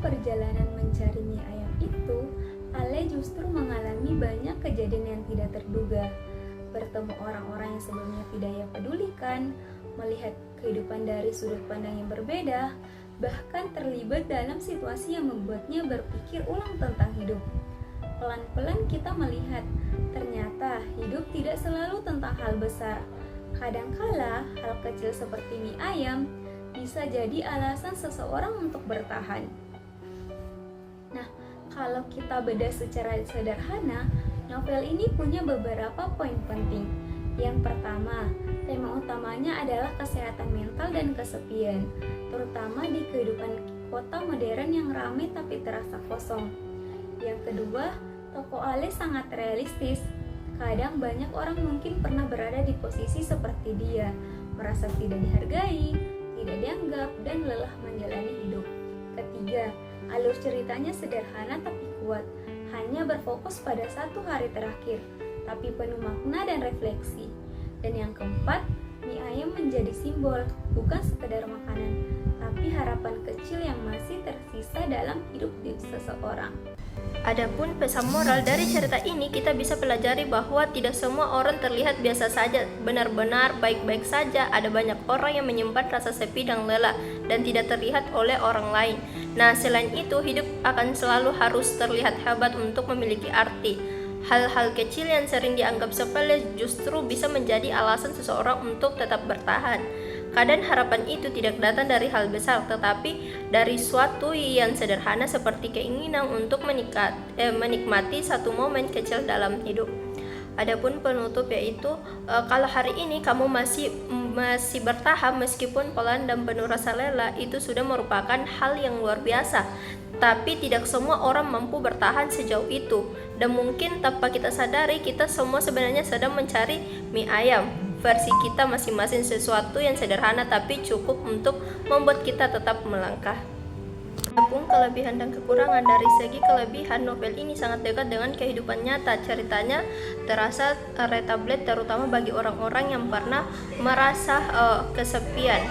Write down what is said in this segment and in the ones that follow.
perjalanan mencari mie ayam itu, Ale justru mengalami banyak kejadian yang tidak terduga. Bertemu orang-orang yang sebelumnya tidak ia pedulikan, melihat kehidupan dari sudut pandang yang berbeda, bahkan terlibat dalam situasi yang membuatnya berpikir ulang tentang hidup. Pelan-pelan kita melihat, ternyata hidup tidak selalu tentang hal besar. Kadangkala hal kecil seperti mie ayam bisa jadi alasan seseorang untuk bertahan. Nah, kalau kita bedah secara sederhana, novel ini punya beberapa poin penting. Yang pertama, tema utamanya adalah kesehatan mental dan kesepian, terutama di kehidupan kota modern yang ramai tapi terasa kosong. Yang kedua, tokoh Ale sangat realistis. Kadang banyak orang mungkin pernah berada di posisi seperti dia, merasa tidak dihargai, tidak dianggap, dan lelah menjalani hidup. Ketiga, alur ceritanya sederhana tapi kuat, hanya berfokus pada satu hari terakhir, tapi penuh makna dan refleksi. Dan yang keempat, mie ayam menjadi simbol, bukan sekedar makanan, tapi harapan kecil yang masih tersisa dalam hidup seseorang. Adapun pesan moral dari cerita ini, kita bisa pelajari bahwa tidak semua orang terlihat biasa saja, benar-benar baik-baik saja. Ada banyak orang yang menyimpan rasa sepi dan lelah dan tidak terlihat oleh orang lain. Nah, selain itu, hidup akan selalu harus terlihat hebat untuk memiliki arti. Hal-hal kecil yang sering dianggap sepele justru bisa menjadi alasan seseorang untuk tetap bertahan. Kadang harapan itu tidak datang dari hal besar, tetapi dari suatu yang sederhana seperti keinginan untuk menikmati satu momen kecil dalam hidup. Adapun penutup yaitu, kalau hari ini kamu masih bertahan meskipun pelan dan penuh rasa lelah, itu sudah merupakan hal yang luar biasa. Tapi tidak semua orang mampu bertahan sejauh itu, dan mungkin tanpa kita sadari, kita semua sebenarnya sedang mencari mie ayam versi kita masing-masing, sesuatu yang sederhana tapi cukup untuk membuat kita tetap melangkah. Adapun kelebihan dan kekurangan, dari segi kelebihan, novel ini sangat dekat dengan kehidupan nyata. Ceritanya terasa relatable, terutama bagi orang-orang yang pernah merasa kesepian.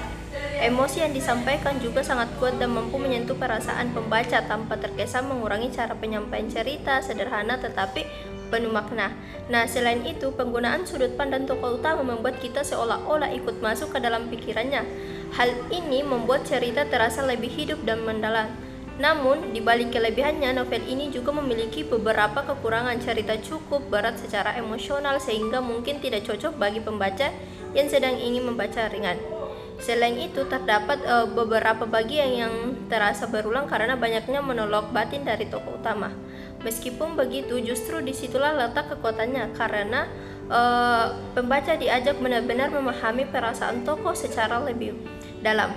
Emosi yang disampaikan juga sangat kuat dan mampu menyentuh perasaan pembaca tanpa terkesan mengurangi cara penyampaian cerita sederhana tetapi penuh makna. Nah, selain itu, penggunaan sudut pandang tokoh utama membuat kita seolah-olah ikut masuk ke dalam pikirannya. Hal ini membuat cerita terasa lebih hidup dan mendalam. Namun, di balik kelebihannya, novel ini juga memiliki beberapa kekurangan. Cerita cukup berat secara emosional sehingga mungkin tidak cocok bagi pembaca yang sedang ingin membaca ringan. Selain itu, terdapat beberapa bagian yang terasa berulang karena banyaknya monolog batin dari tokoh utama. Meskipun begitu, justru disitulah letak kekuatannya, karena pembaca diajak benar-benar memahami perasaan tokoh secara lebih dalam.